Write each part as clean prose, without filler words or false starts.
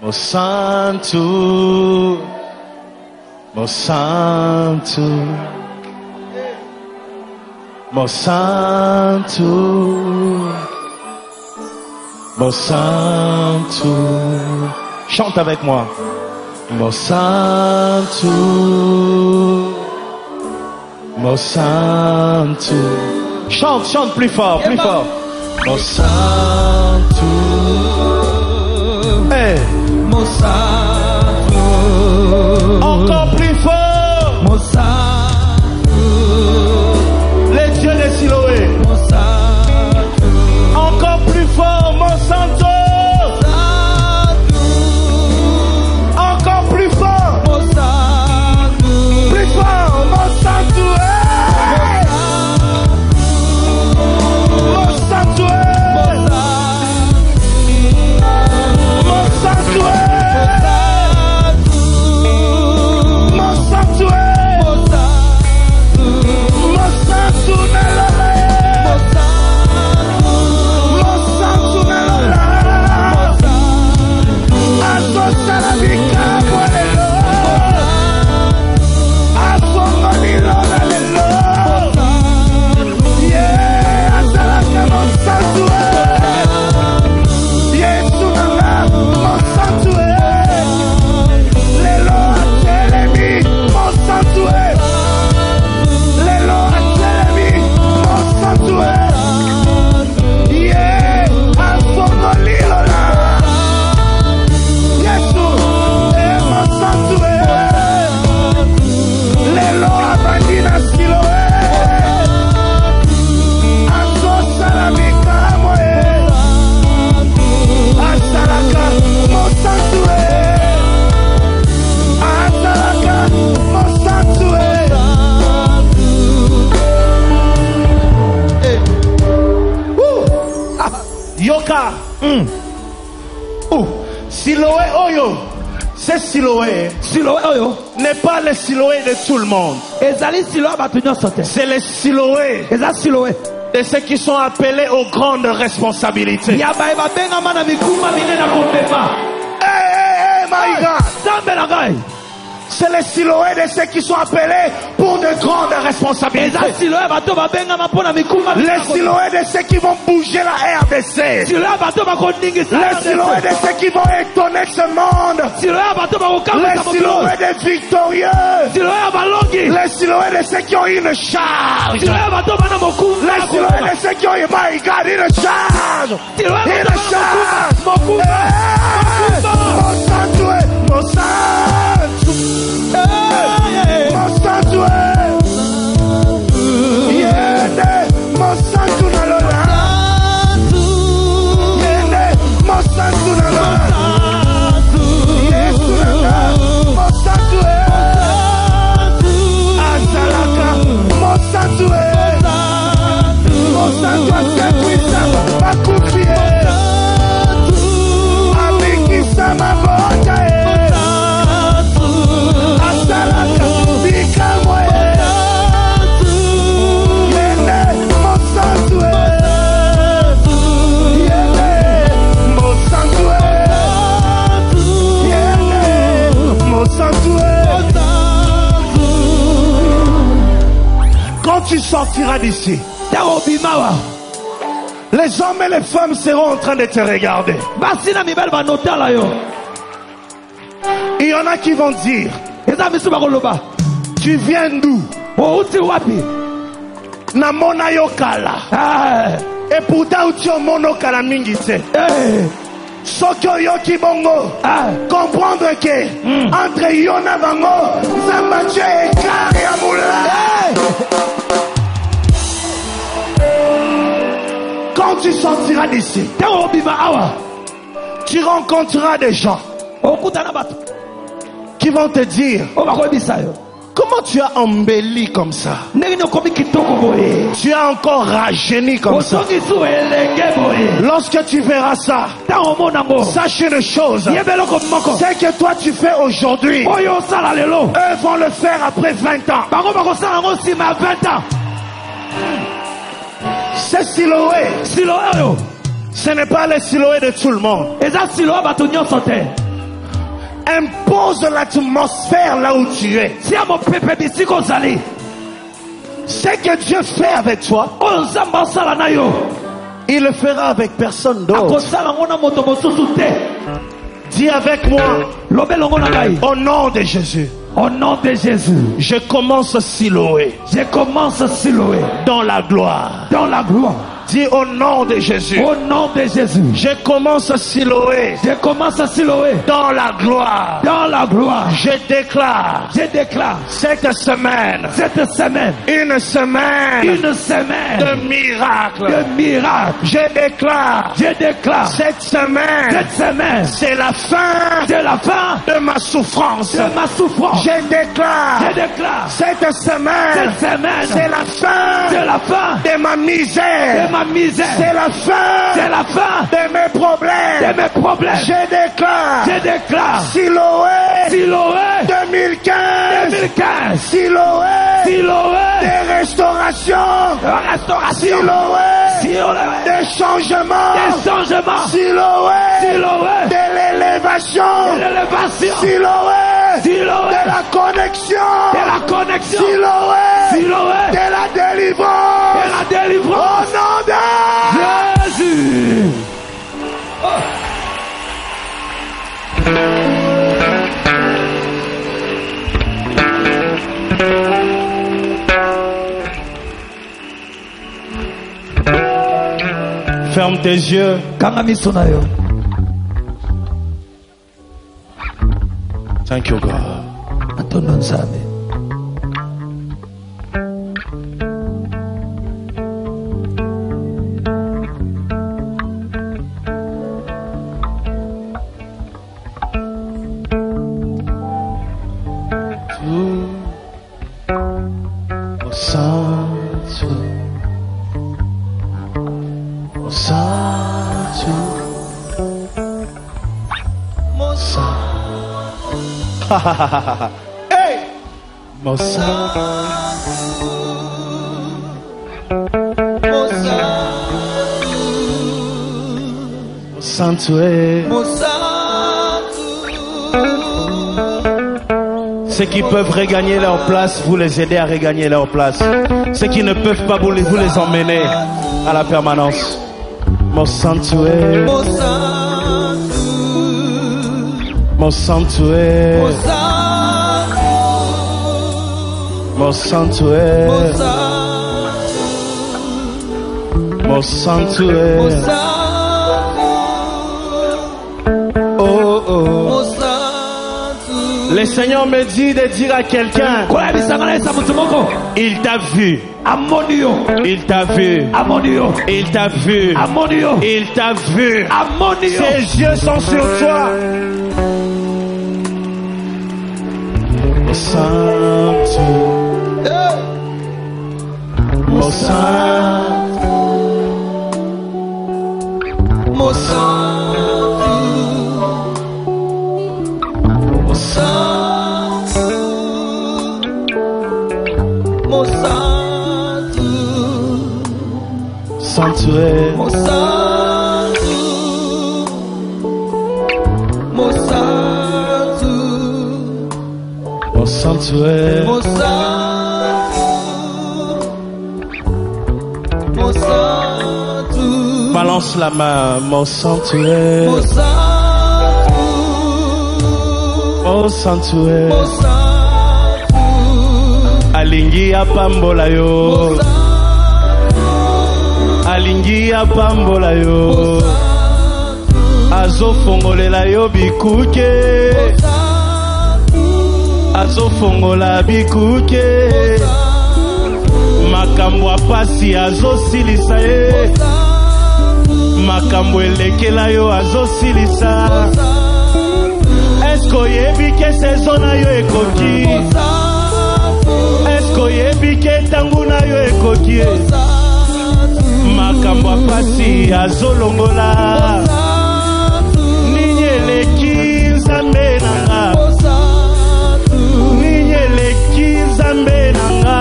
Mo santo, mo santo, mo santo, mo santo. Chante avec moi. Mo santo, mo santo. Chante, chante plus fort, plus fort. Mo santo. Hey. Mo santo. Encore plus fort. Mo santo. Les dieux de Siloé. Mo santo. Encore plus fort. Mo santo. Encore plus fort. Mo santo. Plus fort. Mo santo. Hey. Mo santo. Mo santo. Yoka. Siloé Oyo. C'est Siloé. Siloé Oyo. N'est pas le Siloé de tout le monde. C'est le Siloé. De ceux qui sont appelés aux grandes responsabilités. Hey, my God. C'est le Siloé de ceux qui sont appelés pour de grandes responsabilités. Le Siloé de ceux qui vont bouger la RDC. Le Siloé de ceux qui vont étonner ce monde. Le Siloé des victorieux. Le Siloé de ceux qui ont une charge. Le Siloé de ceux qui ont, my God, une charge. Une charge. Mon tu sortiras d'ici, les hommes et les femmes seront en train de te regarder. Il y en a qui vont dire, tu viens d'où? Namona yokala. Et pourtant tu es monokala mingite. Soko yoki bongo. Comprendre que entre Yona Bango, Zambache et Kariamula. Quand tu sortiras d'ici, tu rencontreras des gens qui vont te dire, comment tu as embelli comme ça? Tu as encore rajeuni comme ça. Lorsque tu verras ça, sache une chose, c'est que toi tu fais aujourd'hui, eux vont le faire après 20 ans. C'est Siloé. Ce n'est pas le Siloé de tout le monde. impose l'atmosphère là où tu es. Ce que Dieu fait avec toi, il le fera avec personne d'autre. Dis avec moi, au nom de Jésus. Au nom de Jésus, je commence Siloé. Je commence Siloé. Dans la gloire. Dans la gloire. Dis au nom de Jésus. Au nom de Jésus. Je commence Siloé. Je commence Siloé. Dans la gloire. Dans la gloire. Je déclare. Je déclare. Cette semaine. Cette semaine. Une semaine. Une semaine. De miracles. De miracles. Je déclare. Je déclare. Cette semaine. Cette semaine. C'est la fin. C'est la fin. De ma souffrance. De ma souffrance. Je déclare. Je déclare. Cette semaine. Cette semaine. C'est la fin. C'est la fin. De ma misère. Ma misère. C'est la fin. C'est la fin de mes problèmes. De mes problèmes. Je déclare. Je déclare. Siloé. Siloé. 2015. 2015. Siloé. Siloé. Des restaurations. Restauration. Siloé. Siloé. Des changements. Des changements. Siloé. Siloé. De l'élévation. De l'élévation. Siloé. Siloé. De la connexion. De la connexion. Siloé. Siloé. De la délivrance. De la délivrance. Au nom de Jésus. Oh. Ferme tes yeux. Thank you, God. Hey! Mon sanctuaire. Ceux qui peuvent regagner leur place, vous les aidez à regagner leur place. Ceux qui ne peuvent pas, vous les emmenez à la permanence. Mon sanctuaire. Mon sanctuaire. Mon sanctuaire. Mon sanctuaire. Oh oh. Le Seigneur me dit de dire à quelqu'un, il t'a vu. Il t'a vu. Il t'a vu. Il t'a vu. Ses yeux sont sur toi. Mon sanctuaire. Mon sanctuaire. Balance la main, mon sanctuaire. Mon sanctuaire. Alingi apambola yo. Alingi apambola yo. Azo fongolela yo bikuke. Azo fongola bikuke. Makambo apasi azo silisa ye. Makambo elekela yo azo silisa. Esko yebi ke saison na yo ekoki. Esko yebi ke tangu na yo ekoki. Makambo apasi azo longola. Ninyeleki nzambe nanga. Ninyeleki nzambe nanga.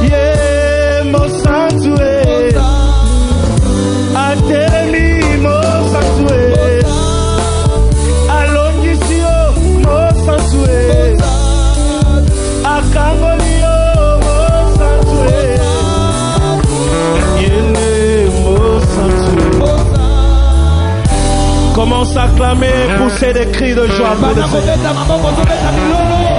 Yeah, mon sanctuaire. Atelemi mon sanctuaire. Commence à clamer, pousser des cris de joie pour le Seigneur.